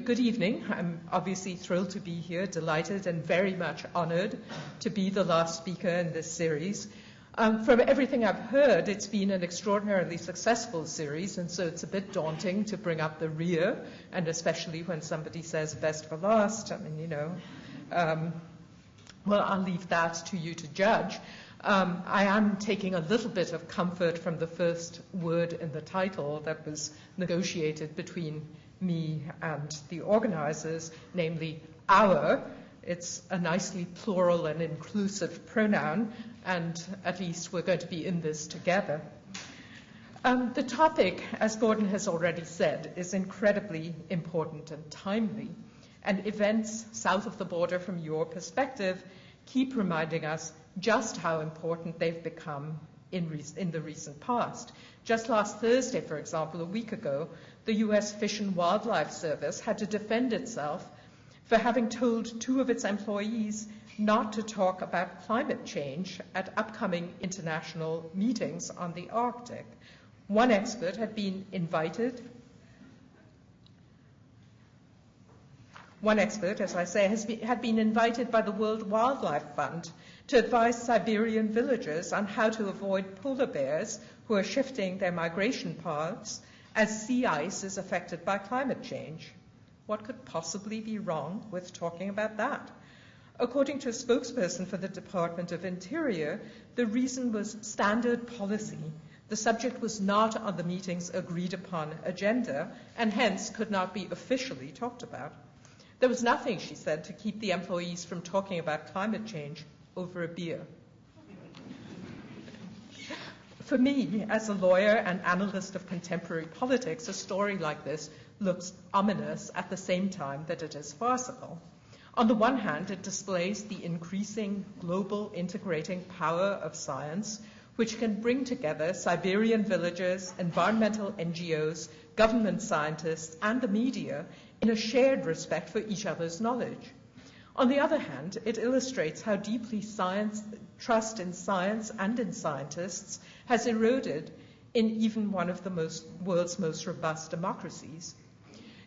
good evening. I'm obviously thrilled to be here, delighted and very much honored to be the last speaker in this series. From everything I've heard, it's been an extraordinarily successful series, and so it's a bit daunting to bring up the rear, and especially when somebody says best for last. I mean, well, I'll leave that to you to judge. I am taking a little bit of comfort from the first word in the title that was negotiated between me and the organizers, namely our. It's a nicely plural and inclusive pronoun, and at least we're going to be in this together. The topic, as Gordon has already said, is incredibly important and timely, and events south of the border from your perspective keep reminding us just how important they've become in the recent past. Just last Thursday, for example, a week ago, the U.S. Fish and Wildlife Service had to defend itself for having told two of its employees not to talk about climate change at upcoming international meetings on the Arctic. One expert had been invited. One expert, as I say, had been invited by the World Wildlife Fund to advise Siberian villagers on how to avoid polar bears who are shifting their migration paths as sea ice is affected by climate change. What could possibly be wrong with talking about that? According to a spokesperson for the Department of Interior, the reason was standard policy. The subject was not on the meeting's agreed upon agenda and hence could not be officially talked about. There was nothing, she said, to keep the employees from talking about climate change over a beer. For me, as a lawyer and analyst of contemporary politics, a story like this looks ominous at the same time that it is farcical. On the one hand, it displays the increasing global integrating power of science, which can bring together Siberian villagers, environmental NGOs, government scientists, and the media in a shared respect for each other's knowledge. On the other hand, it illustrates how deeply trust in science and in scientists has eroded in even one of the world's most robust democracies.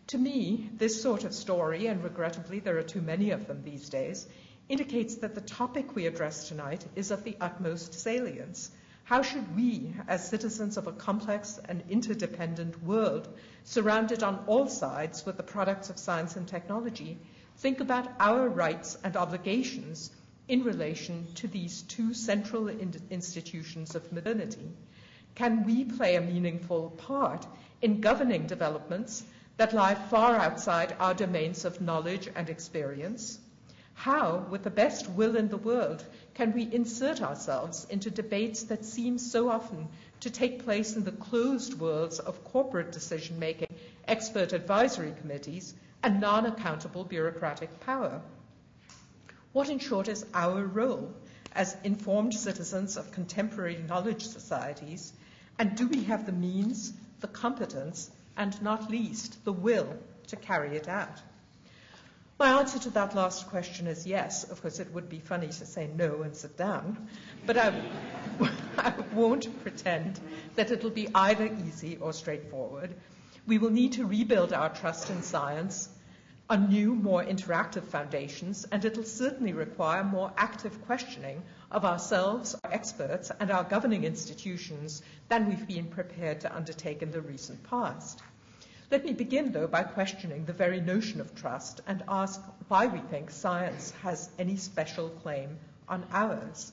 To me, this sort of story, and regrettably there are too many of them these days, indicates that the topic we address tonight is of the utmost salience. How should we, as citizens of a complex and interdependent world, surrounded on all sides with the products of science and technology, think about our rights and obligations in relation to these two central institutions of modernity? Can we play a meaningful part in governing developments that lie far outside our domains of knowledge and experience? How, with the best will in the world, can we insert ourselves into debates that seem so often to take place in the closed worlds of corporate decision-making, expert advisory committees, and non-accountable bureaucratic power? What, in short, is our role as informed citizens of contemporary knowledge societies, and do we have the means, the competence, and not least, the will to carry it out? My answer to that last question is yes. Of course, it would be funny to say no and sit down, but I won't pretend that it'll be either easy or straightforward. We will need to rebuild our trust in science on new, more interactive foundations, and it'll certainly require more active questioning of ourselves, our experts, and our governing institutions than we've been prepared to undertake in the recent past. Let me begin, though, by questioning the very notion of trust and ask why we think science has any special claim on ours.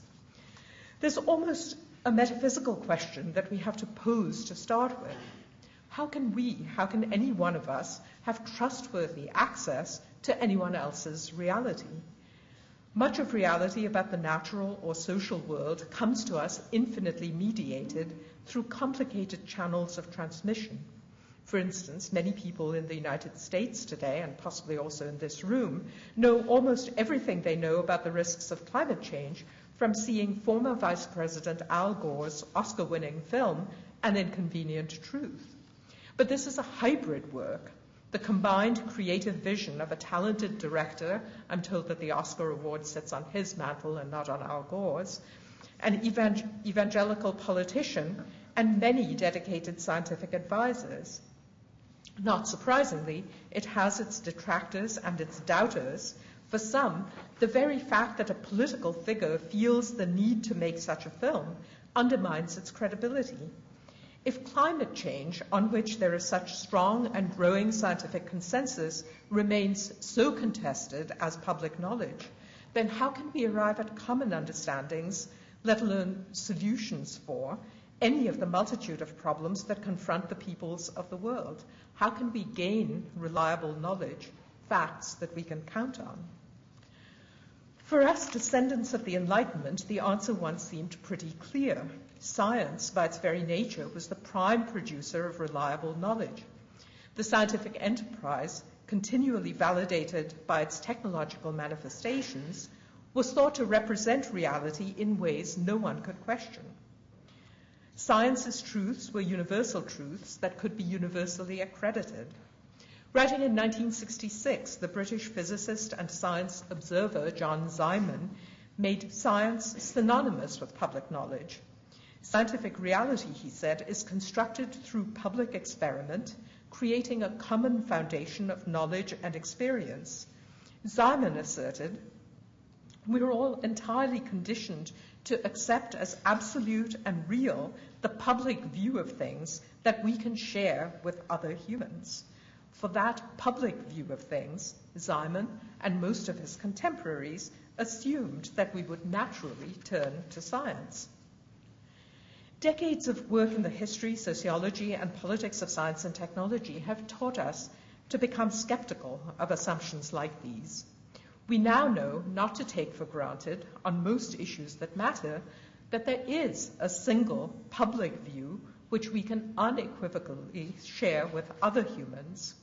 There's almost a metaphysical question that we have to pose to start with. How can any one of us have trustworthy access to anyone else's reality? Much of reality about the natural or social world comes to us infinitely mediated through complicated channels of transmission. For instance, many people in the United States today, and possibly also in this room, know almost everything they know about the risks of climate change from seeing former Vice President Al Gore's Oscar-winning film, An Inconvenient Truth. But this is a hybrid work, the combined creative vision of a talented director — I'm told that the Oscar award sits on his mantle and not on Al Gore's — an evangelical politician, and many dedicated scientific advisors. Not surprisingly, it has its detractors and its doubters. For some, the very fact that a political figure feels the need to make such a film undermines its credibility. If climate change, on which there is such strong and growing scientific consensus, remains so contested as public knowledge, then how can we arrive at common understandings, let alone solutions for, any of the multitude of problems that confront the peoples of the world? How can we gain reliable knowledge, facts that we can count on? For us, descendants of the Enlightenment, the answer once seemed pretty clear. Science, by its very nature, was the prime producer of reliable knowledge. The scientific enterprise, continually validated by its technological manifestations, was thought to represent reality in ways no one could question. Science's truths were universal truths that could be universally accredited. Writing in 1966, the British physicist and science observer John Simon made science synonymous with public knowledge. Scientific reality, he said, is constructed through public experiment, creating a common foundation of knowledge and experience. Simon asserted, we're all entirely conditioned to accept as absolute and real the public view of things that we can share with other humans. For that public view of things, Simon and most of his contemporaries assumed that we would naturally turn to science. Decades of work in the history, sociology, and politics of science and technology have taught us to become skeptical of assumptions like these. We now know not to take for granted, on most issues that matter, that there is a single public view which we can unequivocally share with other humans.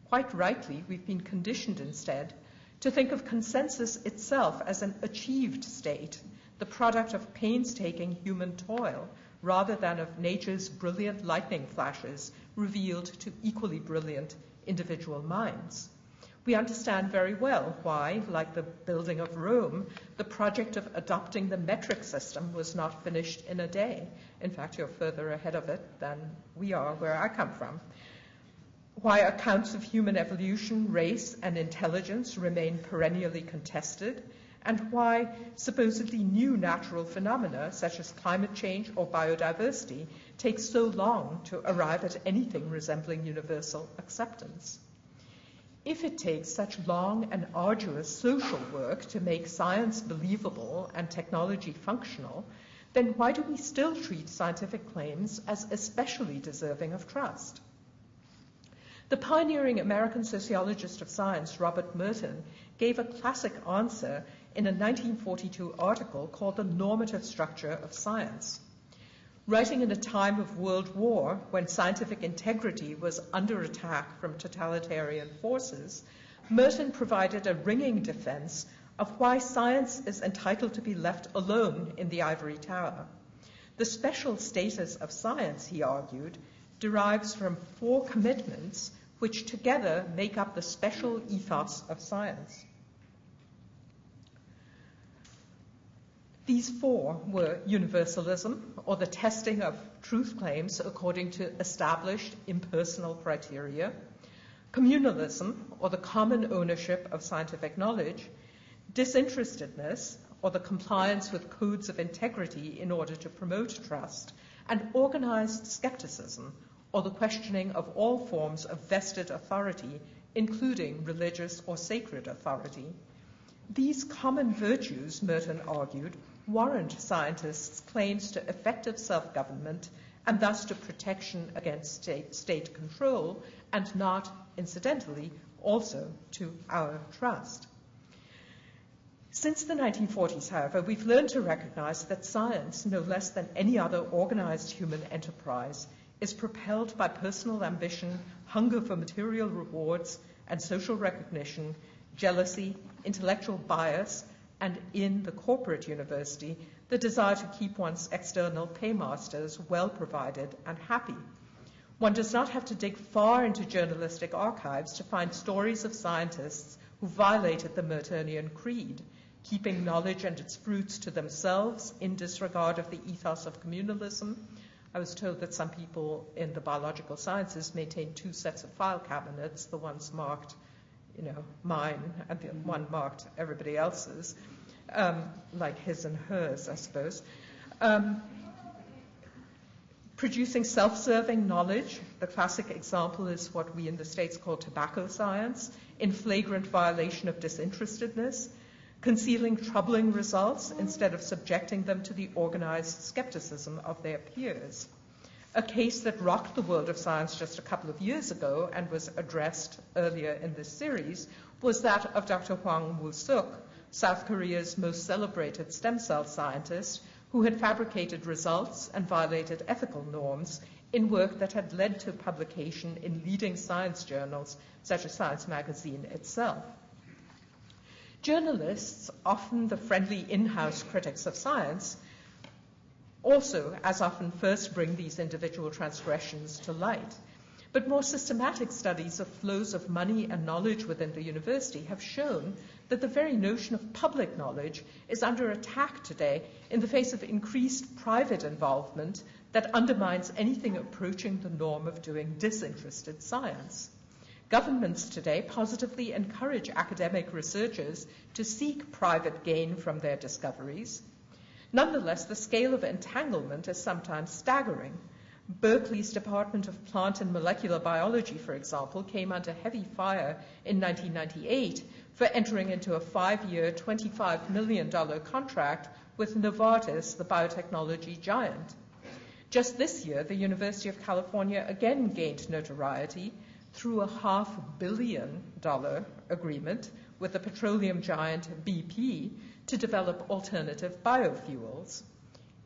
Quite rightly, we've been conditioned instead to think of consensus itself as an achieved state, the product of painstaking human toil, rather than of nature's brilliant lightning flashes revealed to equally brilliant individual minds. We understand very well why, like the building of Rome, the project of adopting the metric system was not finished in a day. In fact, you're further ahead of it than we are where I come from. Why accounts of human evolution, race, and intelligence remain perennially contested, and why supposedly new natural phenomena, such as climate change or biodiversity, take so long to arrive at anything resembling universal acceptance. If it takes such long and arduous social work to make science believable and technology functional, then why do we still treat scientific claims as especially deserving of trust? The pioneering American sociologist of science, Robert Merton, gave a classic answer in a 1942 article called The Normative Structure of Science. Writing in a time of world war, when scientific integrity was under attack from totalitarian forces, Merton provided a ringing defense of why science is entitled to be left alone in the ivory tower. The special status of science, he argued, derives from 4 commitments which together make up the special ethos of science. These 4 were universalism, or the testing of truth claims according to established impersonal criteria, communalism, or the common ownership of scientific knowledge, disinterestedness, or the compliance with codes of integrity in order to promote trust, and organized skepticism, or the questioning of all forms of vested authority, including religious or sacred authority. These common virtues, Merton argued, warrant scientists' claims to effective self-government and thus to protection against state control, and not, incidentally, also to our trust. Since the 1940s, however, we've learned to recognize that science, no less than any other organized human enterprise, is propelled by personal ambition, hunger for material rewards and social recognition, jealousy, intellectual bias, and in the corporate university, the desire to keep one's external paymasters well provided and happy. One does not have to dig far into journalistic archives to find stories of scientists who violated the Mertonian creed, keeping knowledge and its fruits to themselves in disregard of the ethos of communalism, I was told that some people in the biological sciences maintain two sets of file cabinets, the ones marked, mine, and the one marked everybody else's, like his and hers, I suppose. Producing self-serving knowledge, the classic example is what we in the States call tobacco science, in flagrant violation of disinterestedness, concealing troubling results instead of subjecting them to the organized skepticism of their peers. A case that rocked the world of science just a couple of years ago and was addressed earlier in this series was that of Dr. Hwang Woo-suk, South Korea's most celebrated stem cell scientist, who had fabricated results and violated ethical norms in work that had led to publication in leading science journals, such as Science magazine itself. Journalists, often the friendly in-house critics of science, also as often first bring these individual transgressions to light. But more systematic studies of flows of money and knowledge within the university have shown that the very notion of public knowledge is under attack today in the face of increased private involvement that undermines anything approaching the norm of doing disinterested science. Governments today positively encourage academic researchers to seek private gain from their discoveries. Nonetheless, the scale of entanglement is sometimes staggering. Berkeley's Department of Plant and Molecular Biology, for example, came under heavy fire in 1998 for entering into a 5-year, $25 million contract with Novartis, the biotechnology giant. Just this year, the University of California again gained notoriety through a $500 million agreement with the petroleum giant BP to develop alternative biofuels.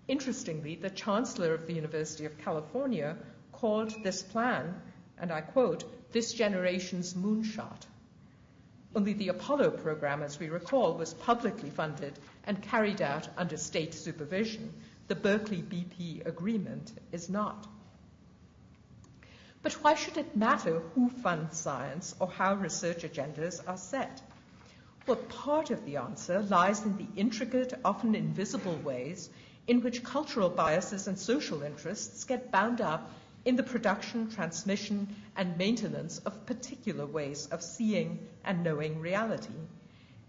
Interestingly, the chancellor of the University of California called this plan, and I quote, "this generation's moonshot." Only the Apollo program, as we recall, was publicly funded and carried out under state supervision. The Berkeley-BP agreement is not. But why should it matter who funds science or how research agendas are set? Well, part of the answer lies in the intricate, often invisible ways in which cultural biases and social interests get bound up in the production, transmission, and maintenance of particular ways of seeing and knowing reality.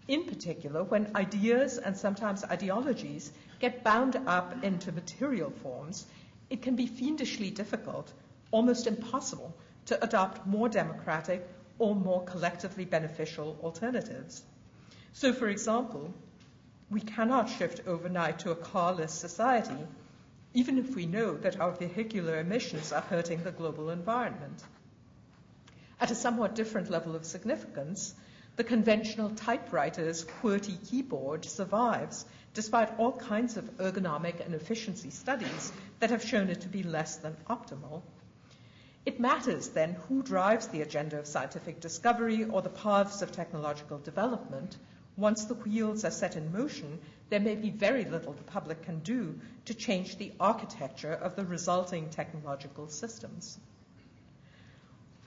In particular, when ideas and sometimes ideologies get bound up into material forms, it can be fiendishly difficult, almost impossible, to adopt more democratic or more collectively beneficial alternatives. So, for example, we cannot shift overnight to a carless society, even if we know that our vehicular emissions are hurting the global environment. At a somewhat different level of significance, the conventional typewriter's QWERTY keyboard survives, despite all kinds of ergonomic and efficiency studies that have shown it to be less than optimal. It matters, then, who drives the agenda of scientific discovery or the paths of technological development. Once the wheels are set in motion, there may be very little the public can do to change the architecture of the resulting technological systems.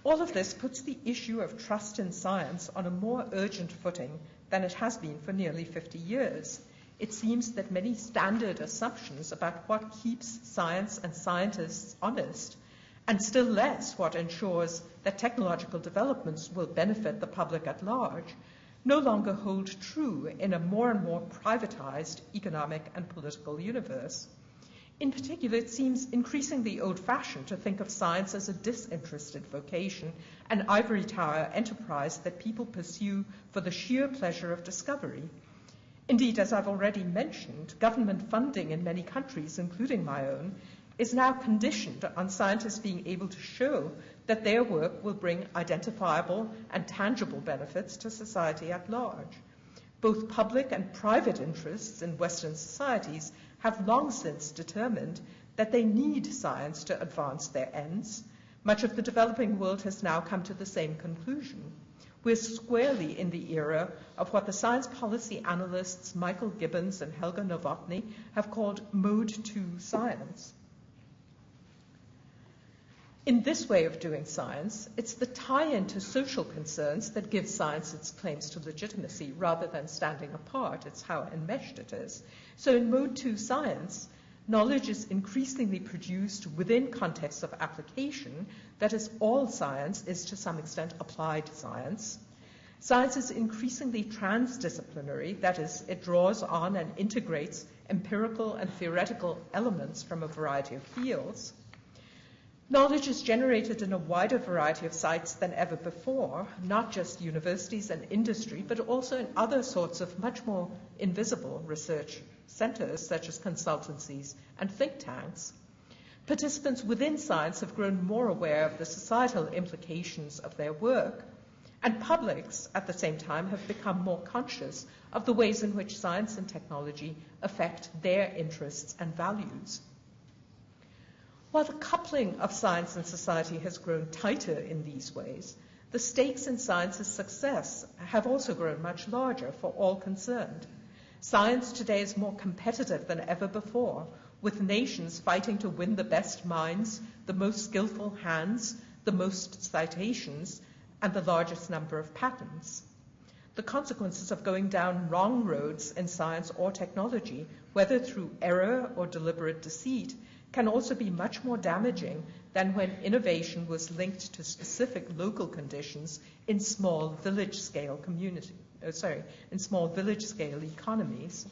All of this puts the issue of trust in science on a more urgent footing than it has been for nearly 50 years. It seems that many standard assumptions about what keeps science and scientists honest, and still less what ensures that technological developments will benefit the public at large, no longer hold true in a more and more privatized economic and political universe. In particular, it seems increasingly old-fashioned to think of science as a disinterested vocation, an ivory tower enterprise that people pursue for the sheer pleasure of discovery. Indeed, as I've already mentioned, government funding in many countries, including my own, is now conditioned on scientists being able to show that their work will bring identifiable and tangible benefits to society at large. Both public and private interests in Western societies have long since determined that they need science to advance their ends. Much of the developing world has now come to the same conclusion. We're squarely in the era of what the science policy analysts Michael Gibbons and Helga Novotny have called Mode 2 science. In this way of doing science, it's the tie-in to social concerns that gives science its claims to legitimacy rather than standing apart. It's how enmeshed it is. So in Mode 2 science, knowledge is increasingly produced within contexts of application, that is, all science is to some extent applied science. Science is increasingly transdisciplinary, that is, it draws on and integrates empirical and theoretical elements from a variety of fields. Knowledge is generated in a wider variety of sites than ever before, not just universities and industry, but also in other sorts of much more invisible research centers, such as consultancies and think tanks. Participants within science have grown more aware of the societal implications of their work, and publics, at the same time, have become more conscious of the ways in which science and technology affect their interests and values. While the coupling of science and society has grown tighter in these ways, the stakes in science's success have also grown much larger for all concerned. Science today is more competitive than ever before, with nations fighting to win the best minds, the most skillful hands, the most citations, and the largest number of patents. The consequences of going down wrong roads in science or technology, whether through error or deliberate deceit, can also be much more damaging than when innovation was linked to specific local conditions in small village-scale economies.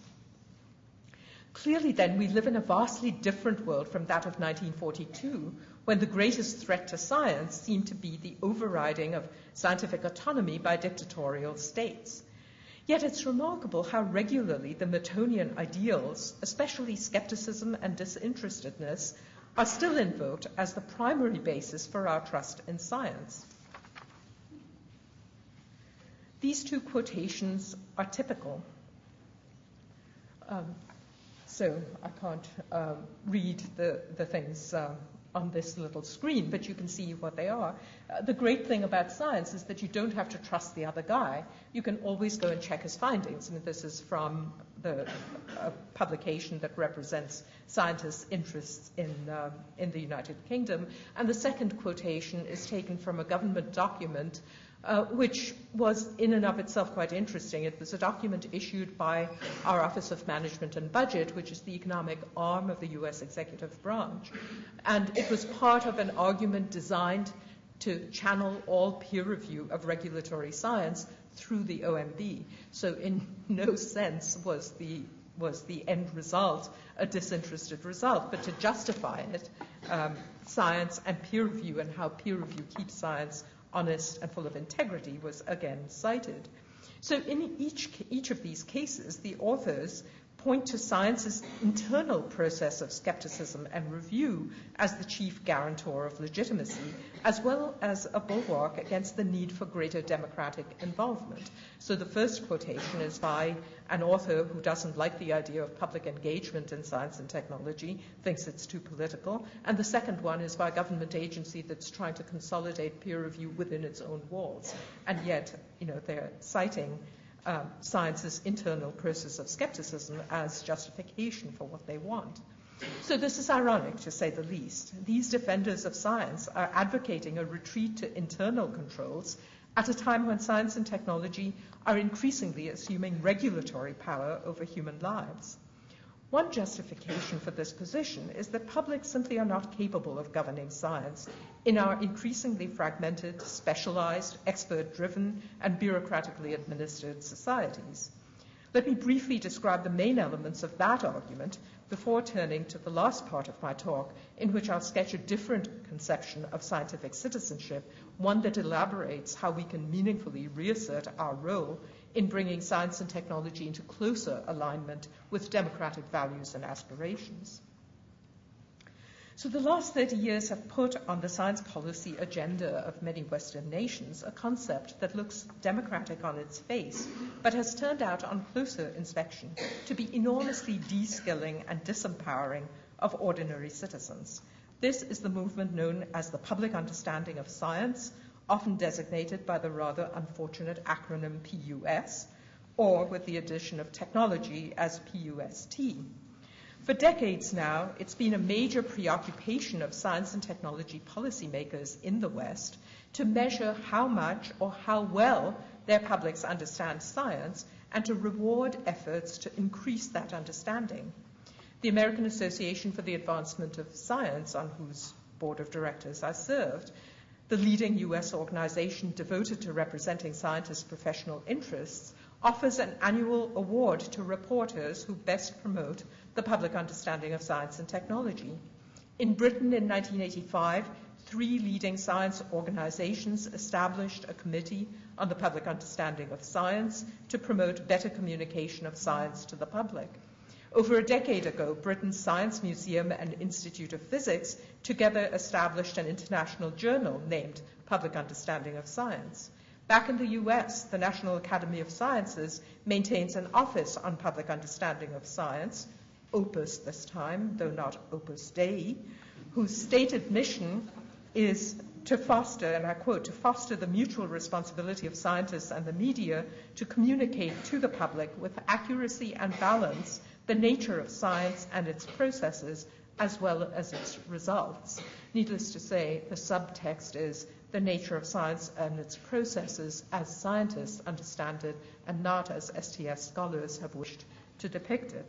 Clearly, then, we live in a vastly different world from that of 1942, when the greatest threat to science seemed to be the overriding of scientific autonomy by dictatorial states. Yet it's remarkable how regularly the Miltonian ideals, especially skepticism and disinterestedness, are still invoked as the primary basis for our trust in science. These two quotations are typical. So I can't read the things on this little screen, but you can see what they are. The great thing about science is that you don't have to trust the other guy. You can always go and check his findings. And this is from a publication that represents scientists' interests in the United Kingdom. And the second quotation is taken from a government document which was in and of itself quite interesting. It was a document issued by our Office of Management and Budget, which is the economic arm of the U.S. executive branch. And it was part of an argument designed to channel all peer review of regulatory science through the OMB. So in no sense was the end result a disinterested result, but to justify it, science and peer review and how peer review keeps science honest and full of integrity was again cited. So in each of these cases, the authors point to science's internal process of skepticism and review as the chief guarantor of legitimacy, as well as a bulwark against the need for greater democratic involvement. So the first quotation is by an author who doesn't like the idea of public engagement in science and technology, thinks it's too political, and the second one is by a government agency that's trying to consolidate peer review within its own walls, and yet, they're citing science's internal process of skepticism as justification for what they want. So this is ironic, to say the least. These defenders of science are advocating a retreat to internal controls at a time when science and technology are increasingly assuming regulatory power over human lives. One justification for this position is that publics simply are not capable of governing science in our increasingly fragmented, specialized, expert-driven, and bureaucratically administered societies. Let me briefly describe the main elements of that argument before turning to the last part of my talk, in which I'll sketch a different conception of scientific citizenship, one that elaborates how we can meaningfully reassert our role in bringing science and technology into closer alignment with democratic values and aspirations. So the last 30 years have put on the science policy agenda of many Western nations a concept that looks democratic on its face, but has turned out on closer inspection to be enormously de-skilling and disempowering of ordinary citizens. This is the movement known as the public understanding of science, often designated by the rather unfortunate acronym PUS, or with the addition of technology as PUST. For decades now, it's been a major preoccupation of science and technology policymakers in the West to measure how much or how well their publics understand science and to reward efforts to increase that understanding. The American Association for the Advancement of Science, on whose board of directors I served, the leading U.S. organization devoted to representing scientists' professional interests, offers an annual award to reporters who best promote the public understanding of science and technology. In Britain in 1985, 3 leading science organizations established a committee on the public understanding of science to promote better communication of science to the public. Over a decade ago, Britain's Science Museum and Institute of Physics together established an international journal named Public Understanding of Science. Back in the US, the National Academy of Sciences maintains an office on public understanding of science, Opus this time, though not Opus Dei, whose stated mission is to foster, and I quote, to foster the mutual responsibility of scientists and the media to communicate to the public with accuracy and balance the nature of science and its processes, as well as its results. Needless to say, the subtext is the nature of science and its processes as scientists understand it, and not as STS scholars have wished to depict it.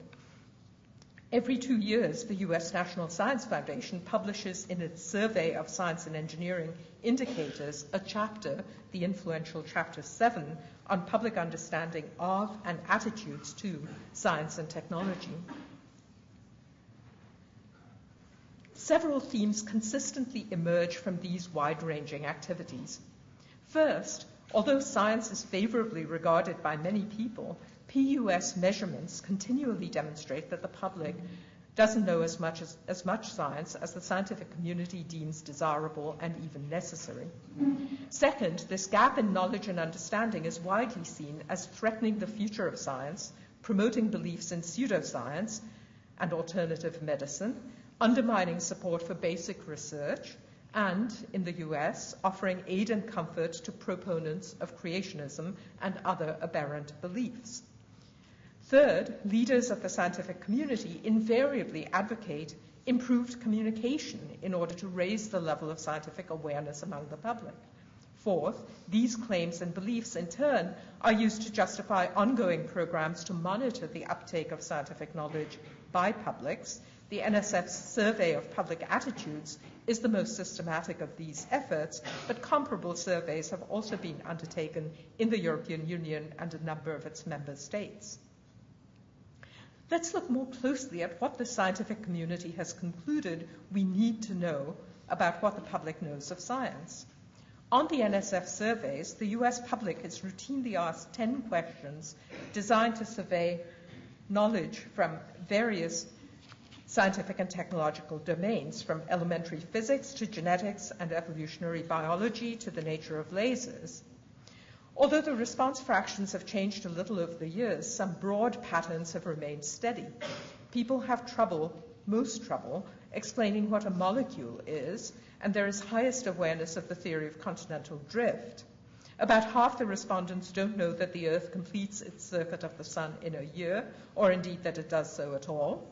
Every 2 years, the U.S. National Science Foundation publishes in its Survey of Science and Engineering Indicators a chapter, the influential Chapter 7, on public understanding of and attitudes to science and technology. Several themes consistently emerge from these wide-ranging activities. First, although science is favorably regarded by many people, PUS measurements continually demonstrate that the public doesn't know as much science as the scientific community deems desirable and even necessary. Second, this gap in knowledge and understanding is widely seen as threatening the future of science, promoting beliefs in pseudoscience and alternative medicine, undermining support for basic research, and, in the US, offering aid and comfort to proponents of creationism and other aberrant beliefs. Third, leaders of the scientific community invariably advocate improved communication in order to raise the level of scientific awareness among the public. Fourth, these claims and beliefs, in turn, are used to justify ongoing programs to monitor the uptake of scientific knowledge by publics. The NSF's survey of public attitudes is the most systematic of these efforts, but comparable surveys have also been undertaken in the European Union and a number of its member states. Let's look more closely at what the scientific community has concluded we need to know about what the public knows of science. On the NSF surveys, the US public is routinely asked 10 questions designed to survey knowledge from various scientific and technological domains, from elementary physics to genetics and evolutionary biology to the nature of lasers. Although the response fractions have changed a little over the years, some broad patterns have remained steady. People have most trouble, explaining what a molecule is, and there is highest awareness of the theory of continental drift. About half the respondents don't know that the Earth completes its circuit of the Sun in a year, or indeed that it does so at all.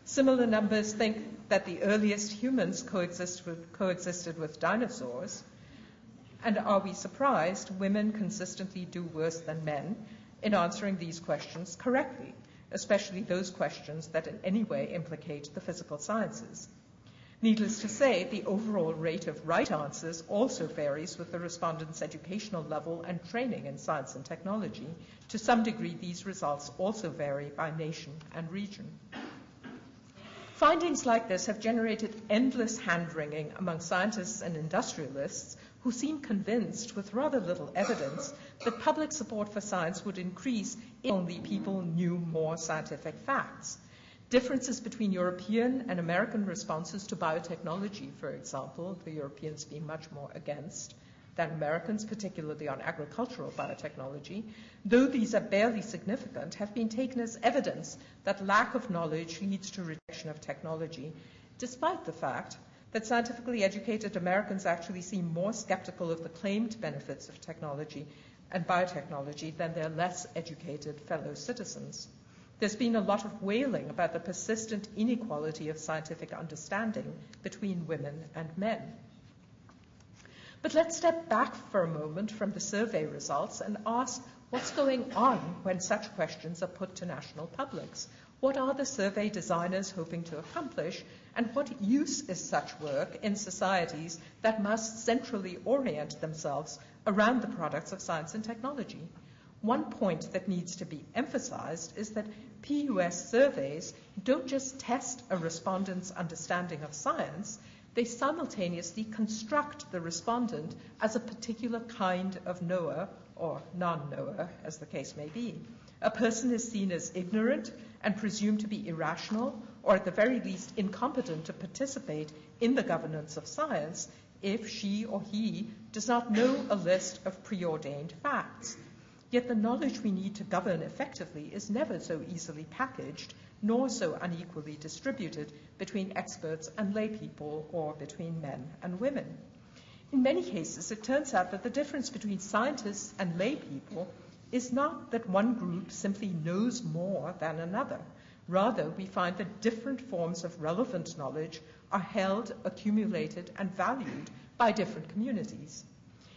Similar numbers think that the earliest humans coexisted with dinosaurs. And are we surprised women consistently do worse than men in answering these questions correctly, especially those questions that in any way implicate the physical sciences? Needless to say, the overall rate of right answers also varies with the respondents' educational level and training in science and technology. To some degree, these results also vary by nation and region. Findings like this have generated endless hand-wringing among scientists and industrialists who seem convinced, with rather little evidence, that public support for science would increase if only people knew more scientific facts. Differences between European and American responses to biotechnology, for example, the Europeans being much more against than Americans, particularly on agricultural biotechnology, though these are barely significant, have been taken as evidence that lack of knowledge leads to rejection of technology, despite the fact that scientifically educated Americans actually seem more skeptical of the claimed benefits of technology and biotechnology than their less educated fellow citizens. There's been a lot of wailing about the persistent inequality of scientific understanding between women and men. But let's step back for a moment from the survey results and ask what's going on when such questions are put to national publics. What are the survey designers hoping to accomplish, and what use is such work in societies that must centrally orient themselves around the products of science and technology? One point that needs to be emphasized is that PUS surveys don't just test a respondent's understanding of science, they simultaneously construct the respondent as a particular kind of knower, or non-knower, as the case may be. A person is seen as ignorant and presumed to be irrational, or at the very least incompetent to participate in the governance of science if she or he does not know a list of preordained facts. Yet the knowledge we need to govern effectively is never so easily packaged, nor so unequally distributed between experts and lay people, or between men and women. In many cases, it turns out that the difference between scientists and lay people is not that one group simply knows more than another. Rather, we find that different forms of relevant knowledge are held, accumulated, and valued by different communities.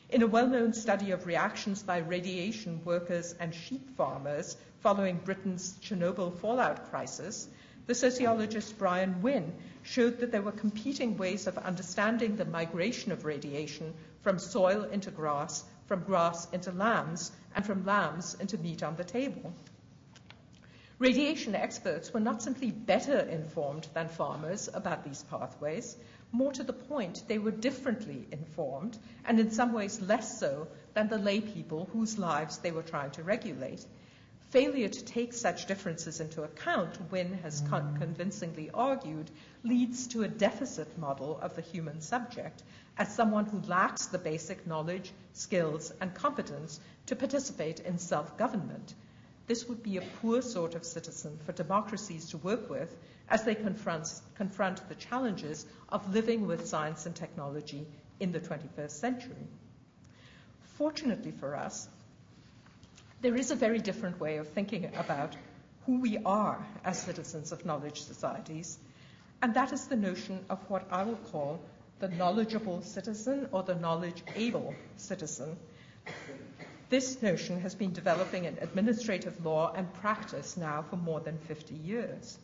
In a well-known study of reactions by radiation workers and sheep farmers following Britain's Chernobyl fallout crisis, the sociologist Brian Wynne showed that there were competing ways of understanding the migration of radiation from soil into grass, from grass into lambs, and from lambs into meat on the table. Radiation experts were not simply better informed than farmers about these pathways. More to the point, they were differently informed, and in some ways less so than the lay people whose lives they were trying to regulate. Failure to take such differences into account, Wynne has convincingly argued, leads to a deficit model of the human subject as someone who lacks the basic knowledge, skills, and competence to participate in self-government. This would be a poor sort of citizen for democracies to work with as they confront the challenges of living with science and technology in the 21st century. Fortunately for us, there is a very different way of thinking about who we are as citizens of knowledge societies, and that is the notion of what I will call the knowledgeable citizen, or the knowledge-able citizen. This notion has been developing in administrative law and practice now for more than 50 years.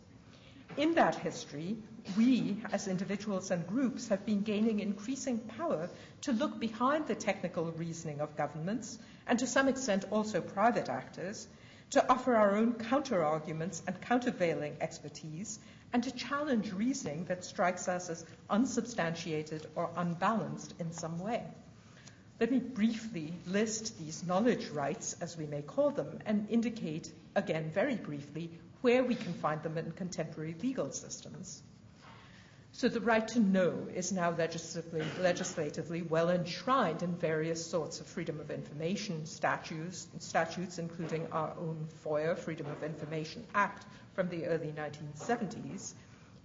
In that history, we, as individuals and groups, have been gaining increasing power to look behind the technical reasoning of governments, and to some extent also private actors, to offer our own counter-arguments and countervailing expertise, and to challenge reasoning that strikes us as unsubstantiated or unbalanced in some way. Let me briefly list these knowledge rights, as we may call them, and indicate, again very briefly, where we can find them in contemporary legal systems. So the right to know is now legislatively well enshrined in various sorts of freedom of information statutes, including our own FOIA, Freedom of Information Act, from the early 1970s.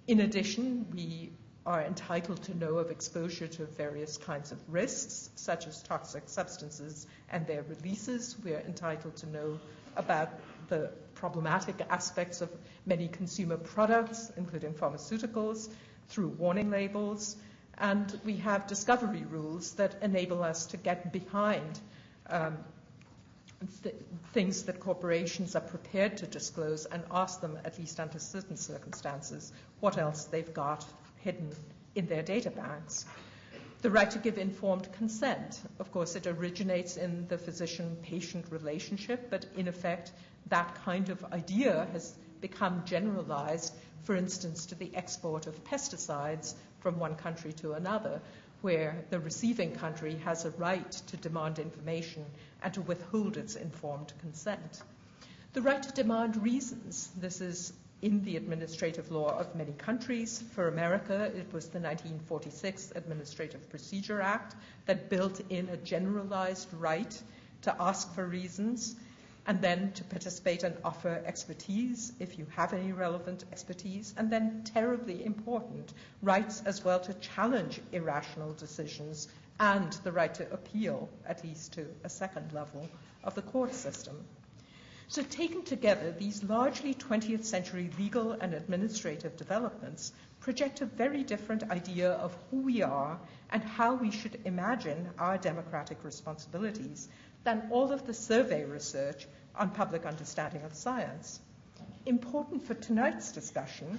In addition, we are entitled to know of exposure to various kinds of risks, such as toxic substances and their releases. We are entitled to know about the problematic aspects of many consumer products, including pharmaceuticals, through warning labels. And we have discovery rules that enable us to get behind things that corporations are prepared to disclose, and ask them, at least under certain circumstances, what else they've got hidden in their data banks. The right to give informed consent. Of course, it originates in the physician-patient relationship, but in effect, that kind of idea has become generalized, for instance, to the export of pesticides from one country to another, where the receiving country has a right to demand information and to withhold its informed consent. The right to demand reasons. This is in the administrative law of many countries. For America, it was the 1946 Administrative Procedure Act that built in a generalized right to ask for reasons, and then to participate and offer expertise if you have any relevant expertise, and then, terribly important, rights as well to challenge irrational decisions, and the right to appeal, at least to a second level of the court system. So taken together, these largely 20th century legal and administrative developments project a very different idea of who we are and how we should imagine our democratic responsibilities than all of the survey research on public understanding of science. Important for tonight's discussion,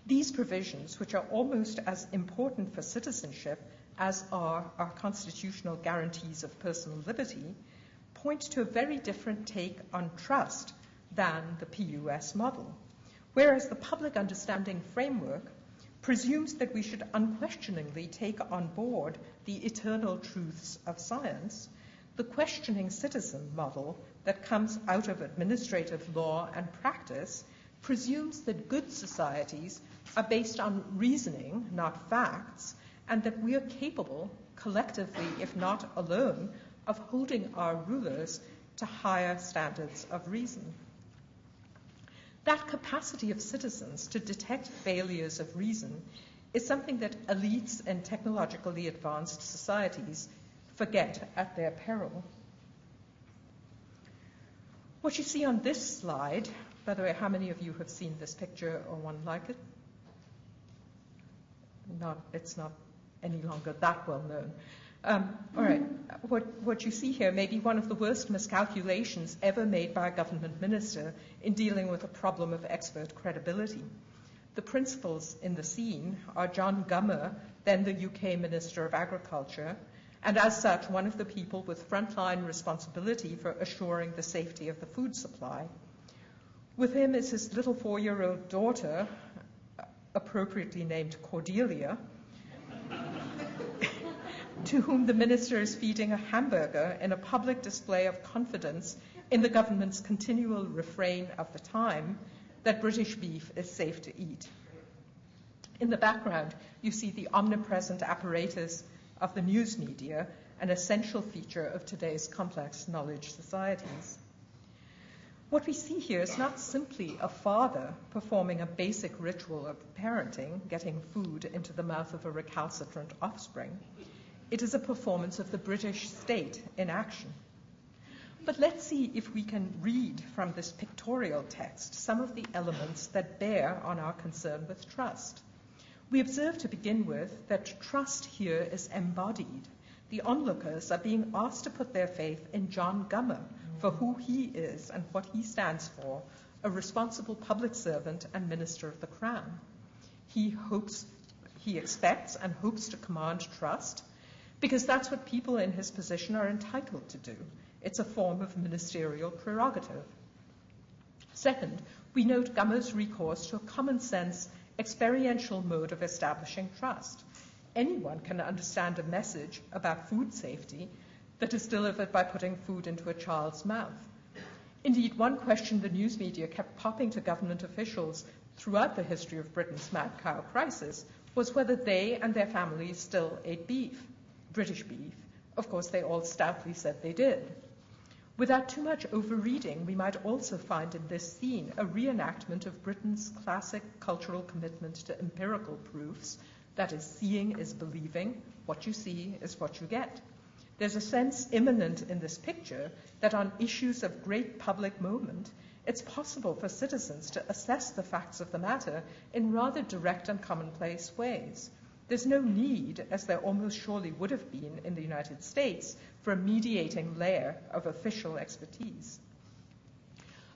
these provisions, which are almost as important for citizenship as are our constitutional guarantees of personal liberty, point to a very different take on trust than the PUS model. Whereas the public understanding framework presumes that we should unquestioningly take on board the eternal truths of science, the questioning citizen model that comes out of administrative law and practice presumes that good societies are based on reasoning, not facts, and that we are capable, collectively, if not alone, of holding our rulers to higher standards of reason. That capacity of citizens to detect failures of reason is something that elites in technologically advanced societies forget at their peril. What you see on this slide, by the way, how many of you have seen this picture or one like it? It's not any longer that well known. All right, what you see here may be one of the worst miscalculations ever made by a government minister in dealing with a problem of expert credibility. The principals in the scene are John Gummer, then the UK Minister of Agriculture, and as such, one of the people with frontline responsibility for assuring the safety of the food supply. With him is his little 4-year-old daughter, appropriately named Cordelia, to whom the minister is feeding a hamburger in a public display of confidence in the government's continual refrain of the time that British beef is safe to eat. In the background, you see the omnipresent apparatus of the news media, an essential feature of today's complex knowledge societies. What we see here is not simply a father performing a basic ritual of parenting, getting food into the mouth of a recalcitrant offspring. It is a performance of the British state in action. But let's see if we can read from this pictorial text some of the elements that bear on our concern with trust. We observe to begin with that trust here is embodied. The onlookers are being asked to put their faith in John Gummer for who he is and what he stands for, a responsible public servant and minister of the Crown. He expects and hopes to command trust because that's what people in his position are entitled to do. It's a form of ministerial prerogative. Second, we note Gummer's recourse to a common sense, experiential mode of establishing trust. Anyone can understand a message about food safety that is delivered by putting food into a child's mouth. Indeed, one question the news media kept popping to government officials throughout the history of Britain's mad cow crisis was whether they and their families still ate beef, British beef. Of course, they all stoutly said they did. Without too much overreading, we might also find in this scene a reenactment of Britain's classic cultural commitment to empirical proofs, that is, seeing is believing, what you see is what you get. There's a sense immanent in this picture that on issues of great public moment, it's possible for citizens to assess the facts of the matter in rather direct and commonplace ways. There's no need, as there almost surely would have been in the United States, for a mediating layer of official expertise.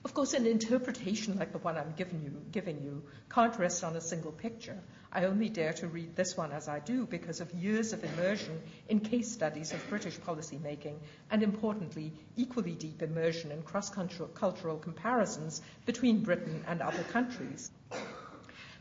Of course, an interpretation like the one I'm giving you can't rest on a single picture. I only dare to read this one as I do because of years of immersion in case studies of British policy making and, importantly, equally deep immersion in cross-cultural comparisons between Britain and other countries.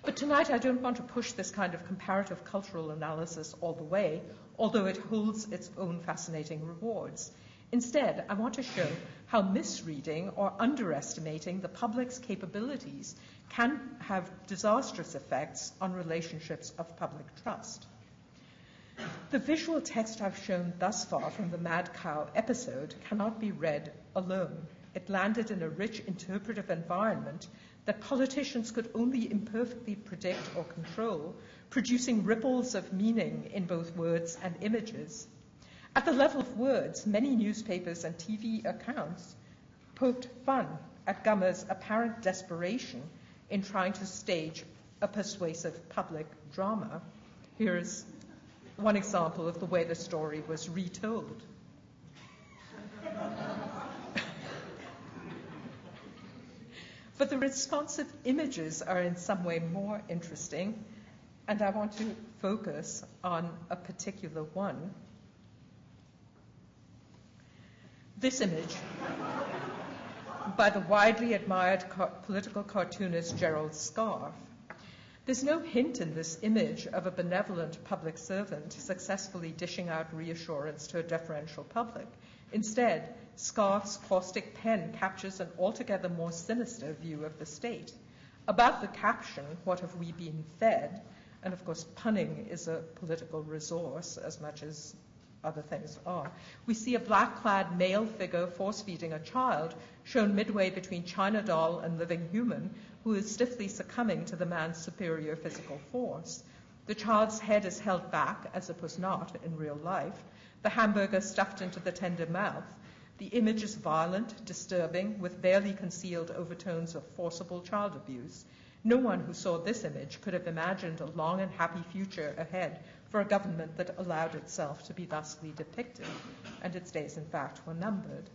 But tonight I don't want to push this kind of comparative cultural analysis all the way, although it holds its own fascinating rewards. Instead, I want to show how misreading or underestimating the public's capabilities can have disastrous effects on relationships of public trust. The visual text I've shown thus far from the Mad Cow episode cannot be read alone. It landed in a rich interpretive environment that politicians could only imperfectly predict or control, producing ripples of meaning in both words and images. At the level of words, many newspapers and TV accounts poked fun at Gummer's apparent desperation in trying to stage a persuasive public drama. Here's one example of the way the story was retold. But the responsive images are in some way more interesting, and I want to focus on a particular one. This image, by the widely admired political cartoonist Gerald Scarfe. There's no hint in this image of a benevolent public servant successfully dishing out reassurance to a deferential public. Instead, Scarfe's caustic pen captures an altogether more sinister view of the state. Above the caption, "What have we been fed?" and of course punning is a political resource as much as other things are, we see a black-clad male figure force-feeding a child, shown midway between China doll and living human, who is stiffly succumbing to the man's superior physical force. The child's head is held back, as it was not in real life, the hamburger stuffed into the tender mouth. The image is violent, disturbing, with barely concealed overtones of forcible child abuse. No one who saw this image could have imagined a long and happy future ahead for a government that allowed itself to be thusly depicted, and its days, in fact, were numbered.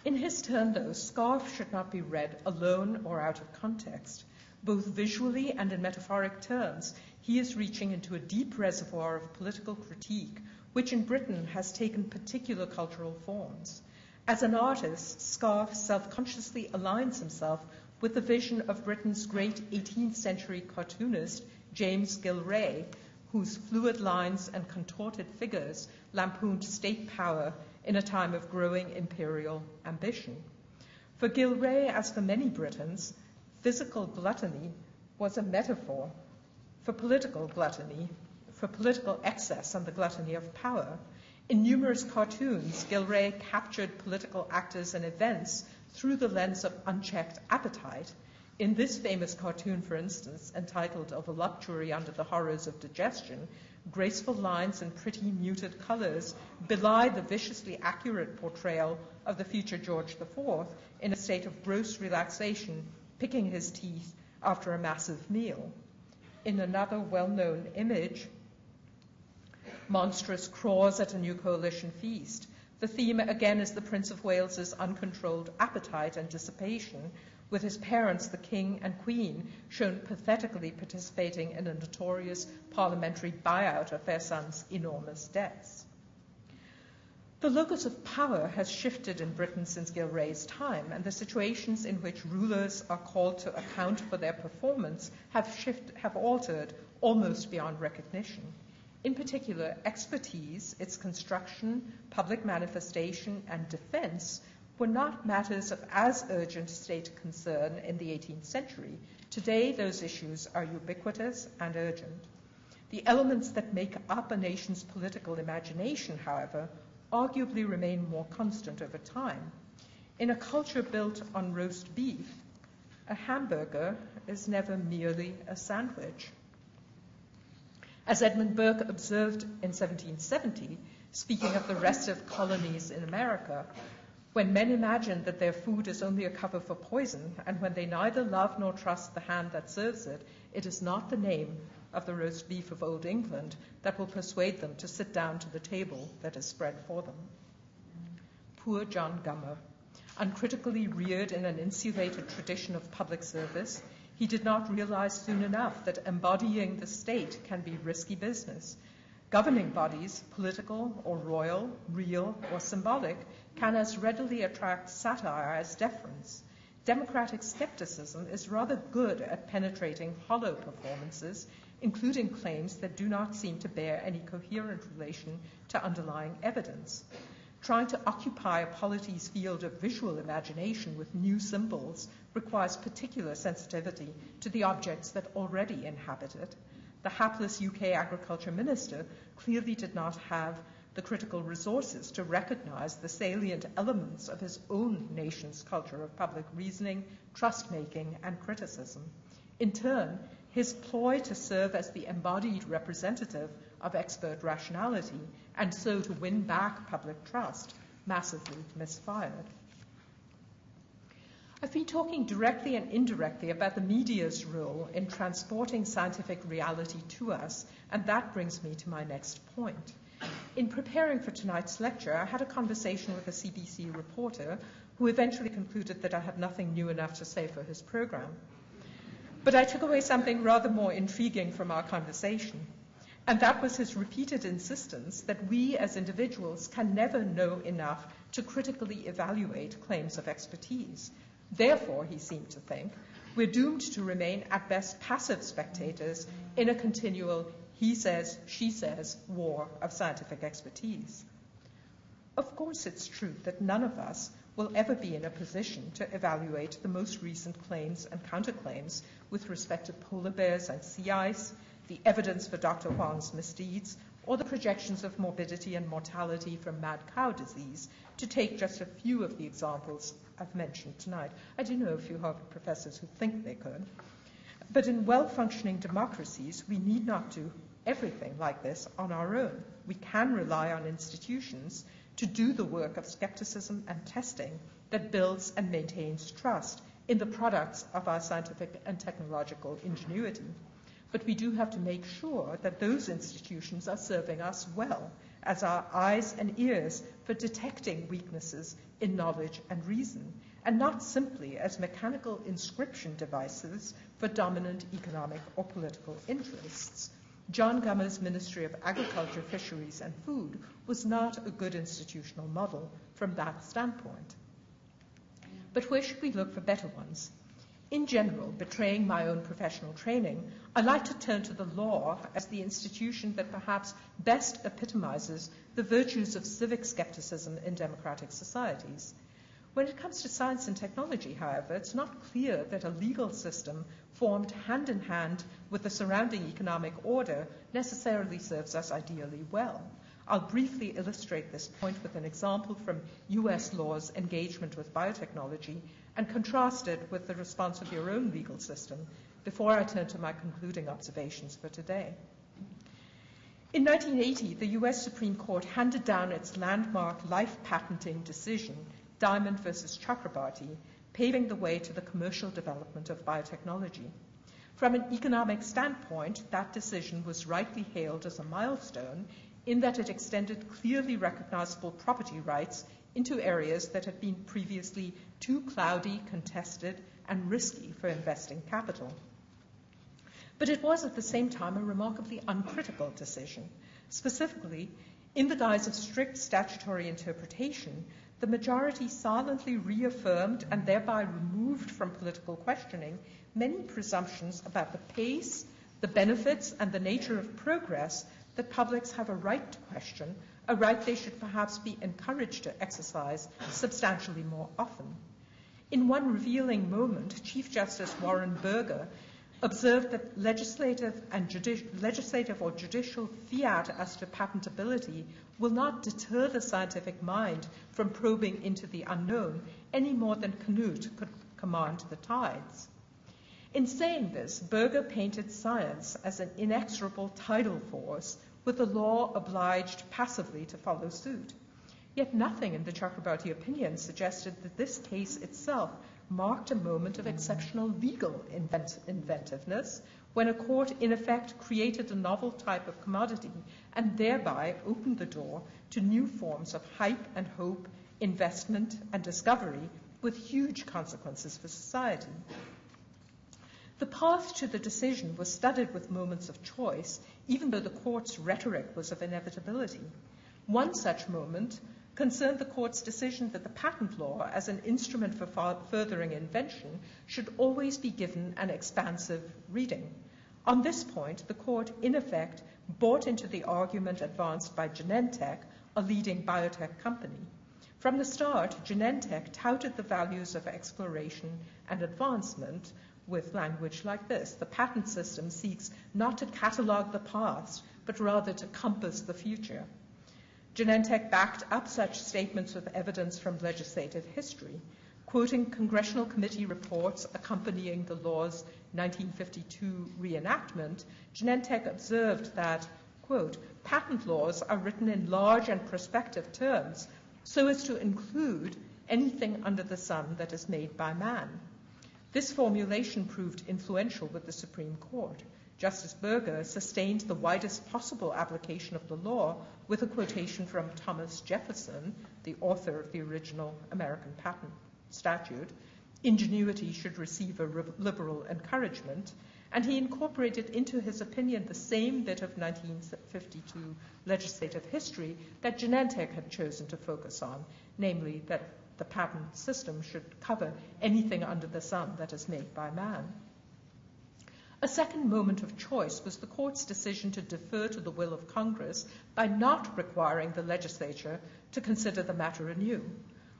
In his turn, though, Scarfe should not be read alone or out of context. Both visually and in metaphoric terms, he is reaching into a deep reservoir of political critique, which in Britain has taken particular cultural forms. As an artist, Scarfe self-consciously aligns himself with the vision of Britain's great 18th century cartoonist, James Gillray, whose fluid lines and contorted figures lampooned state power in a time of growing imperial ambition. For Gillray, as for many Britons, physical gluttony was a metaphor for political gluttony, for political excess and the gluttony of power. In numerous cartoons, Gillray captured political actors and events through the lens of unchecked appetite. In this famous cartoon, for instance, entitled "A Voluptuary Under the Horrors of Digestion," graceful lines and pretty muted colors belie the viciously accurate portrayal of the future George IV in a state of gross relaxation, picking his teeth after a massive meal. In another well-known image, Monstrous Craws at a new coalition feast. The theme again is the Prince of Wales's uncontrolled appetite and dissipation, with his parents, the King and Queen, shown pathetically participating in a notorious parliamentary buyout of their son's enormous debts. The locus of power has shifted in Britain since Gillray's time, and the situations in which rulers are called to account for their performance have altered almost beyond recognition. In particular, expertise, its construction, public manifestation, and defense were not matters of as urgent state concern in the 18th century. Today, those issues are ubiquitous and urgent. The elements that make up a nation's political imagination, however, arguably remain more constant over time. In a culture built on roast beef, a hamburger is never merely a sandwich. As Edmund Burke observed in 1770, speaking of the restive colonies in America, when men imagine that their food is only a cover for poison, and when they neither love nor trust the hand that serves it, it is not the name of the roast beef of old England that will persuade them to sit down to the table that is spread for them. Poor John Gummer, uncritically reared in an insulated tradition of public service, he did not realize soon enough that embodying the state can be risky business. Governing bodies, political or royal, real or symbolic, can as readily attract satire as deference. Democratic skepticism is rather good at penetrating hollow performances, including claims that do not seem to bear any coherent relation to underlying evidence. Trying to occupy a polity's field of visual imagination with new symbols requires particular sensitivity to the objects that already inhabit it. The hapless UK agriculture minister clearly did not have the critical resources to recognize the salient elements of his own nation's culture of public reasoning, trust-making, and criticism. In turn, his ploy to serve as the embodied representative of expert rationality and so to win back public trust massively misfired. I've been talking directly and indirectly about the media's role in transporting scientific reality to us, and that brings me to my next point. In preparing for tonight's lecture, I had a conversation with a CBC reporter who eventually concluded that I had nothing new enough to say for his program. But I took away something rather more intriguing from our conversation, and that was his repeated insistence that we as individuals can never know enough to critically evaluate claims of expertise. Therefore, he seemed to think, we're doomed to remain at best passive spectators in a continual he says, she says war of scientific expertise. Of course, it's true that none of us will ever be in a position to evaluate the most recent claims and counterclaims with respect to polar bears and sea ice, the evidence for Dr. Huang's misdeeds, or the projections of morbidity and mortality from mad cow disease, to take just a few of the examples I've mentioned tonight. I do know a few Harvard professors who think they could. But in well-functioning democracies, we need not do everything like this on our own. We can rely on institutions to do the work of skepticism and testing that builds and maintains trust in the products of our scientific and technological ingenuity. But we do have to make sure that those institutions are serving us well as our eyes and ears for detecting weaknesses in knowledge and reason, and not simply as mechanical inscription devices for dominant economic or political interests. John Gummer's Ministry of Agriculture, Fisheries and Food was not a good institutional model from that standpoint. But where should we look for better ones? In general, betraying my own professional training, I like to turn to the law as the institution that perhaps best epitomizes the virtues of civic skepticism in democratic societies. When it comes to science and technology, however, it's not clear that a legal system formed hand in hand with the surrounding economic order necessarily serves us ideally well. I'll briefly illustrate this point with an example from US law's engagement with biotechnology and contrast it with the response of your own legal system before I turn to my concluding observations for today. In 1980, the US Supreme Court handed down its landmark life patenting decision, Diamond versus Chakrabarty, paving the way to the commercial development of biotechnology. From an economic standpoint, that decision was rightly hailed as a milestone in that it extended clearly recognizable property rights into areas that had been previously too cloudy, contested, and risky for investing capital. But it was at the same time a remarkably uncritical decision. Specifically, in the guise of strict statutory interpretation, the majority silently reaffirmed and thereby removed from political questioning many presumptions about the pace, the benefits, and the nature of progress that publics have a right to question, a right they should perhaps be encouraged to exercise substantially more often. In one revealing moment, Chief Justice Warren Burger observed that legislative or judicial fiat as to patentability will not deter the scientific mind from probing into the unknown any more than Canute could command the tides. In saying this, Burger painted science as an inexorable tidal force, with the law obliged passively to follow suit. Yet nothing in the Chakrabarty opinion suggested that this case itself marked a moment of exceptional legal inventiveness when a court in effect created a novel type of commodity and thereby opened the door to new forms of hype and hope, investment and discovery with huge consequences for society. The path to the decision was studded with moments of choice, even though the court's rhetoric was of inevitability. One such moment concerned the court's decision that the patent law, as an instrument for furthering invention, should always be given an expansive reading. On this point, the court, in effect, bought into the argument advanced by Genentech, a leading biotech company. From the start, Genentech touted the values of exploration and advancement with language like this: the patent system seeks not to catalog the past, but rather to compass the future. Genentech backed up such statements with evidence from legislative history. Quoting congressional committee reports accompanying the law's 1952 reenactment, Genentech observed that, quote, patent laws are written in large and prospective terms so as to include anything under the sun that is made by man. This formulation proved influential with the Supreme Court. Justice Berger sustained the widest possible application of the law with a quotation from Thomas Jefferson, the author of the original American patent statute. Ingenuity should receive a liberal encouragement, and he incorporated into his opinion the same bit of 1952 legislative history that Genentech had chosen to focus on, namely that the patent system should cover anything under the sun that is made by man. A second moment of choice was the court's decision to defer to the will of Congress by not requiring the legislature to consider the matter anew.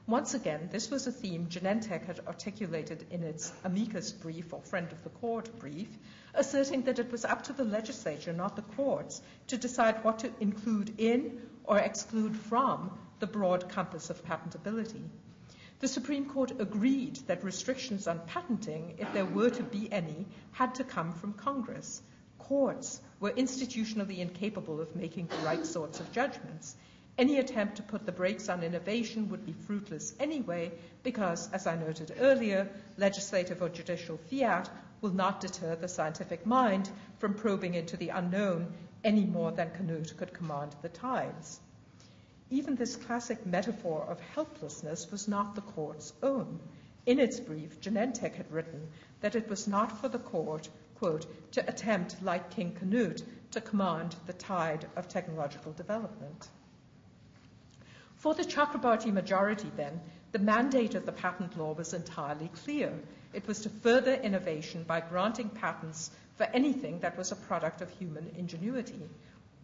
Once again, this was a theme Genentech had articulated in its amicus brief or friend of the court brief, asserting that it was up to the legislature, not the courts, to decide what to include in or exclude from the broad compass of patentability. The Supreme Court agreed that restrictions on patenting, if there were to be any, had to come from Congress. Courts were institutionally incapable of making the right sorts of judgments. Any attempt to put the brakes on innovation would be fruitless anyway, because, as I noted earlier, legislative or judicial fiat will not deter the scientific mind from probing into the unknown any more than Canute could command the tides. Even this classic metaphor of helplessness was not the court's own. In its brief, Genentech had written that it was not for the court, quote, to attempt, like King Canute, to command the tide of technological development. For the Chakrabarti majority, then, the mandate of the patent law was entirely clear. It was to further innovation by granting patents for anything that was a product of human ingenuity.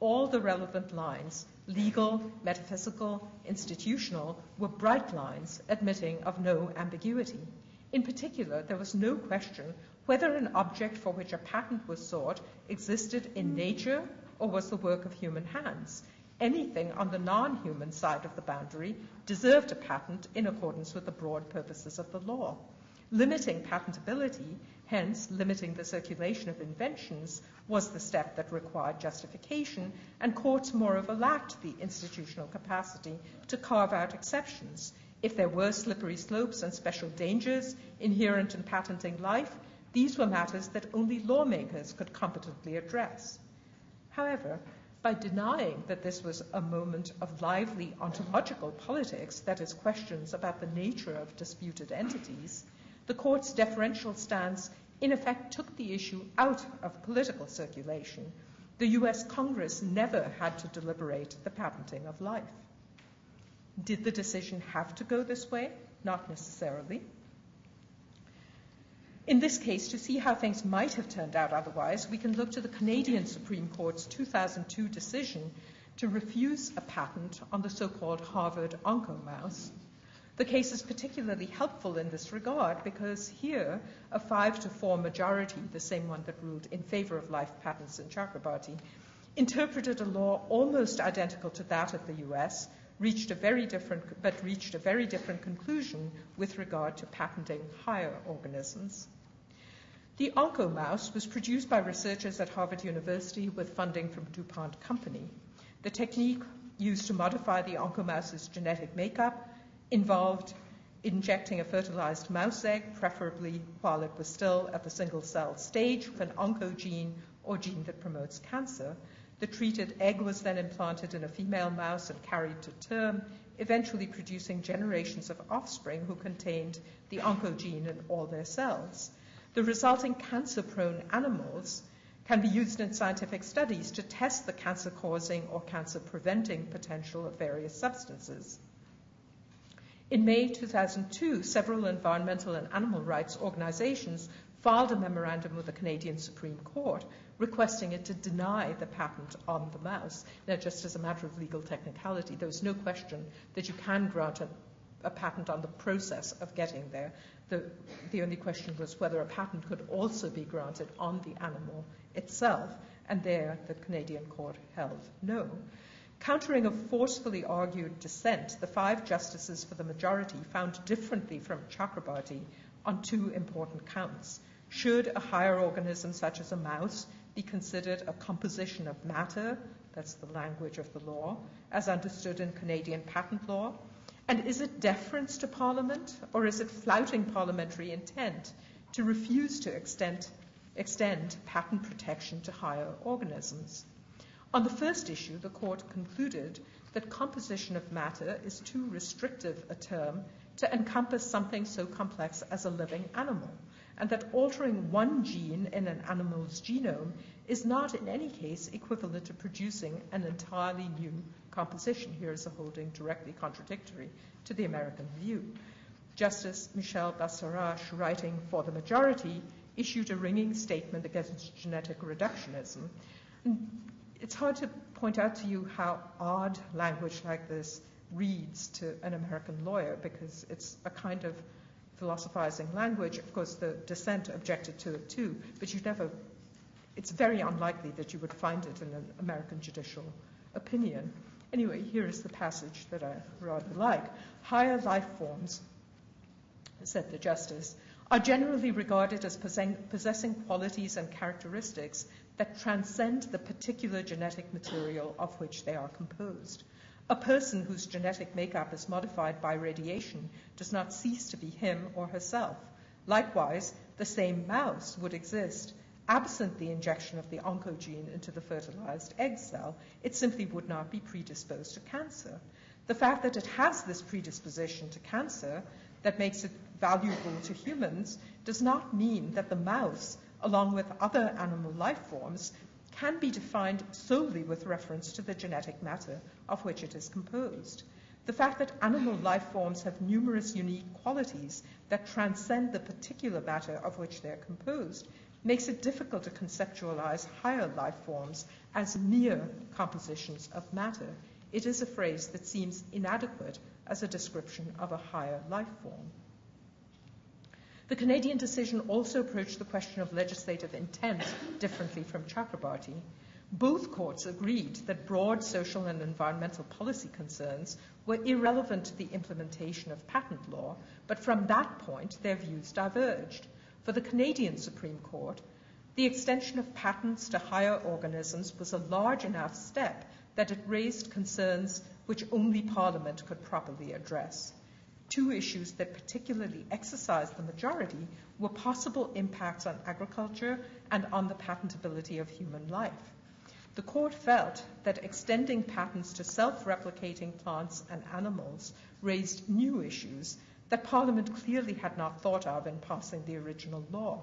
All the relevant lines, legal, metaphysical, institutional, were bright lines admitting of no ambiguity. In particular, there was no question whether an object for which a patent was sought existed in nature or was the work of human hands. Anything on the non-human side of the boundary deserved a patent in accordance with the broad purposes of the law. Limiting patentability, hence limiting the circulation of inventions, was the step that required justification, and courts moreover lacked the institutional capacity to carve out exceptions. If there were slippery slopes and special dangers inherent in patenting life, these were matters that only lawmakers could competently address. However, by denying that this was a moment of lively ontological politics, that is, questions about the nature of disputed entities, the court's deferential stance in effect took the issue out of political circulation. The US Congress never had to deliberate the patenting of life. Did the decision have to go this way? Not necessarily. In this case, to see how things might have turned out otherwise, we can look to the Canadian Supreme Court's 2002 decision to refuse a patent on the so-called Harvard oncomouse. The case is particularly helpful in this regard because here, a 5-4 majority, the same one that ruled in favor of life patents in Chakrabarti, interpreted a law almost identical to that of the US, reached a very different conclusion with regard to patenting higher organisms. The oncomouse was produced by researchers at Harvard University with funding from DuPont Company. The technique used to modify the oncomouse's genetic makeup involved injecting a fertilized mouse egg, preferably while it was still at the single-cell stage, with an oncogene or gene that promotes cancer. The treated egg was then implanted in a female mouse and carried to term, eventually producing generations of offspring who contained the oncogene in all their cells. The resulting cancer-prone animals can be used in scientific studies to test the cancer-causing or cancer-preventing potential of various substances. In May 2002, several environmental and animal rights organizations filed a memorandum with the Canadian Supreme Court requesting it to deny the patent on the mouse. Now, just as a matter of legal technicality, there was no question that you can grant a patent on the process of getting there. The only question was whether a patent could also be granted on the animal itself, and there the Canadian court held no. Countering a forcefully argued dissent, the 5 justices for the majority found differently from Chakrabarti on 2 important counts. Should a higher organism such as a mouse be considered a composition of matter, that's the language of the law, as understood in Canadian patent law? And is it deference to Parliament, or is it flouting parliamentary intent to refuse to extend extend patent protection to higher organisms. On the first issue, the court concluded that composition of matter is too restrictive a term to encompass something so complex as a living animal, and that altering one gene in an animal's genome is not in any case equivalent to producing an entirely new composition. Here is a holding directly contradictory to the American view. Justice Michel Bassarache, writing for the majority, issued a ringing statement against genetic reductionism. And it's hard to point out to you how odd language like this reads to an American lawyer, because it's a kind of philosophizing language. Of course, the dissent objected to it too, but it's very unlikely that you would find it in an American judicial opinion. Anyway, here is the passage that I rather like. Higher life forms, said the justice, are generally regarded as possessing qualities and characteristics that transcend the particular genetic material of which they are composed. A person whose genetic makeup is modified by radiation does not cease to be him or herself. Likewise, the same mouse would exist absent the injection of the oncogene into the fertilized egg cell. It simply would not be predisposed to cancer. The fact that it has this predisposition to cancer that makes it valuable to humans does not mean that the mouse, along with other animal life forms, can be defined solely with reference to the genetic matter of which it is composed. The fact that animal life forms have numerous unique qualities that transcend the particular matter of which they are composed makes it difficult to conceptualize higher life forms as mere compositions of matter. It is a phrase that seems inadequate as a description of a higher life form. The Canadian decision also approached the question of legislative intent differently from Chakrabarty. Both courts agreed that broad social and environmental policy concerns were irrelevant to the implementation of patent law, but from that point their views diverged. For the Canadian Supreme Court, the extension of patents to higher organisms was a large enough step that it raised concerns which only Parliament could properly address. Two issues that particularly exercised the majority were possible impacts on agriculture and on the patentability of human life. The court felt that extending patents to self-replicating plants and animals raised new issues that Parliament clearly had not thought of in passing the original law.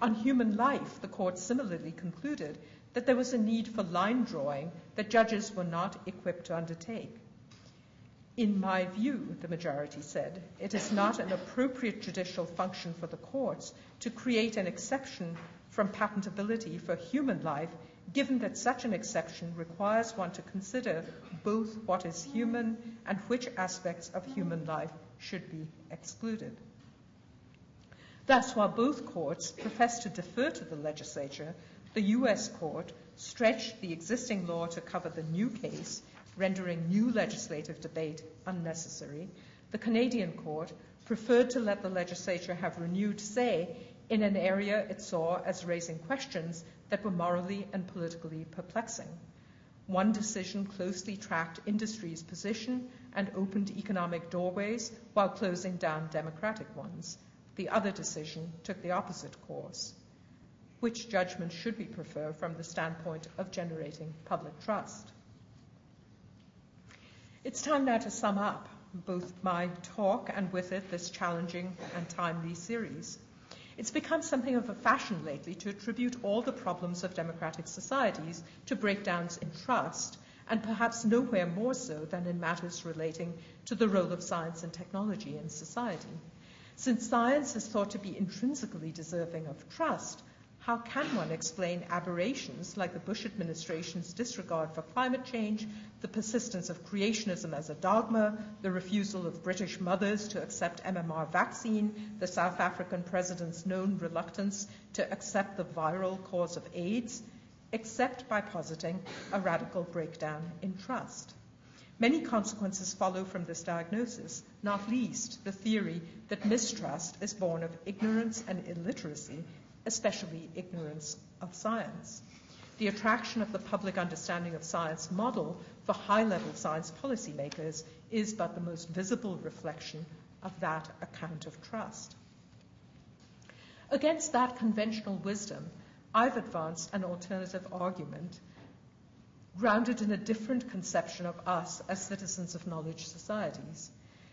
On human life, the court similarly concluded that there was a need for line drawing that judges were not equipped to undertake. In my view, the majority said, it is not an appropriate judicial function for the courts to create an exception from patentability for human life, given that such an exception requires one to consider both what is human and which aspects of human life should be excluded. Thus, while both courts professed to defer to the legislature, the U.S. court stretched the existing law to cover the new case, rendering new legislative debate unnecessary. The Canadian court preferred to let the legislature have renewed say in an area it saw as raising questions that were morally and politically perplexing. One decision closely tracked industry's position and opened economic doorways while closing down democratic ones. The other decision took the opposite course. Which judgment should we prefer from the standpoint of generating public trust? It's time now to sum up both my talk and with it this challenging and timely series. It's become something of a fashion lately to attribute all the problems of democratic societies to breakdowns in trust, and perhaps nowhere more so than in matters relating to the role of science and technology in society. Since science is thought to be intrinsically deserving of trust, how can one explain aberrations like the Bush administration's disregard for climate change, the persistence of creationism as a dogma, the refusal of British mothers to accept MMR vaccine, the South African president's known reluctance to accept the viral cause of AIDS, except by positing a radical breakdown in trust? Many consequences follow from this diagnosis, not least the theory that mistrust is born of ignorance and illiteracy, especially ignorance of science. The attraction of the public understanding of science model for high-level science policymakers is but the most visible reflection of that account of trust. Against that conventional wisdom, I've advanced an alternative argument grounded in a different conception of us as citizens of knowledge societies.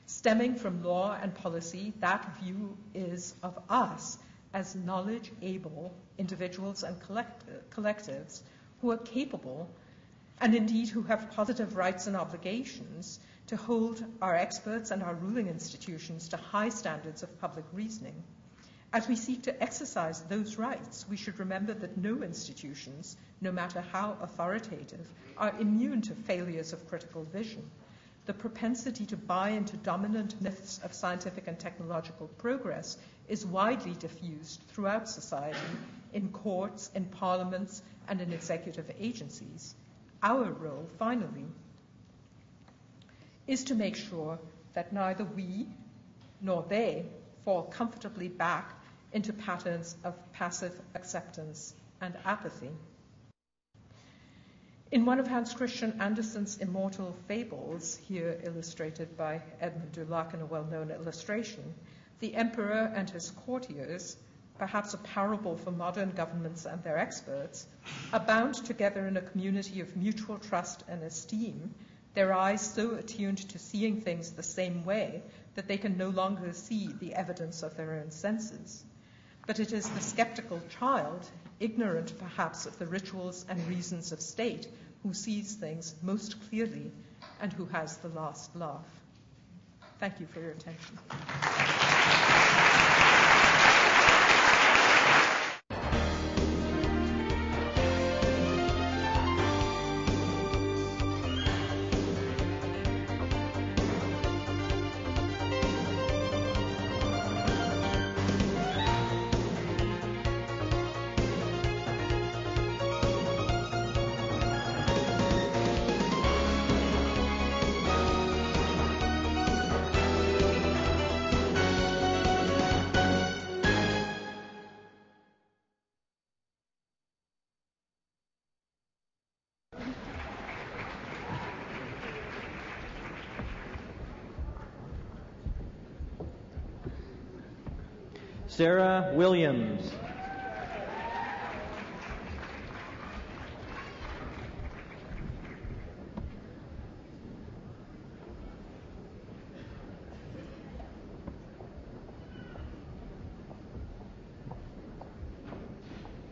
Stemming from law and policy, that view is of us as knowledge-able individuals and collectives who are capable, and indeed who have positive rights and obligations, to hold our experts and our ruling institutions to high standards of public reasoning. As we seek to exercise those rights, we should remember that no institutions, no matter how authoritative, are immune to failures of critical vision. The propensity to buy into dominant myths of scientific and technological progress is widely diffused throughout society, in courts, in parliaments, and in executive agencies. Our role, finally, is to make sure that neither we nor they fall comfortably back into patterns of passive acceptance and apathy. In one of Hans Christian Andersen's immortal fables, here illustrated by Edmund Dulac in a well-known illustration, the emperor and his courtiers, perhaps a parable for modern governments and their experts, are bound together in a community of mutual trust and esteem, their eyes so attuned to seeing things the same way that they can no longer see the evidence of their own senses. But it is the skeptical child, ignorant perhaps of the rituals and reasons of state, who sees things most clearly and who has the last laugh. Thank you for your attention. Sarah Williams.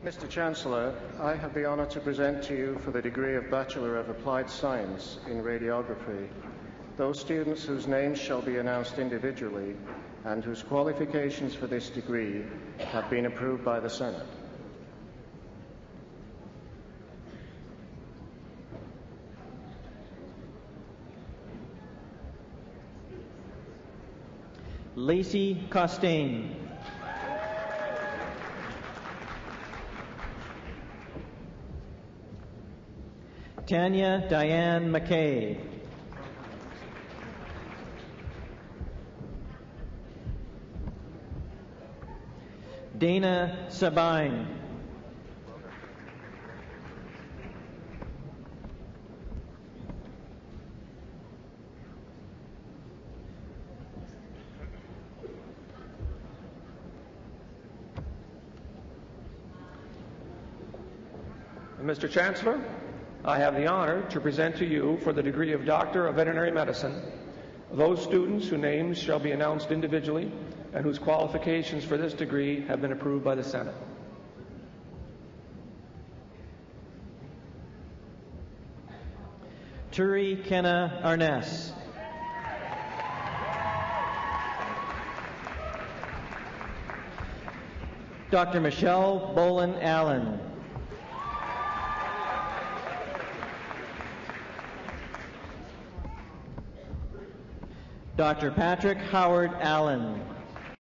Mr. Chancellor, I have the honour to present to you for the degree of Bachelor of Applied Science in Radiography those students whose names shall be announced individually and whose qualifications for this degree have been approved by the Senate. Lacey Costain. Tanya Diane McKay. Dana Sabine. Mr. Chancellor, I have the honor to present to you for the degree of Doctor of Veterinary Medicine those students whose names shall be announced individually and whose qualifications for this degree have been approved by the Senate. Turi Kenna Arness. Dr. Michelle Bolin Allen. Dr. Patrick Howard Allen.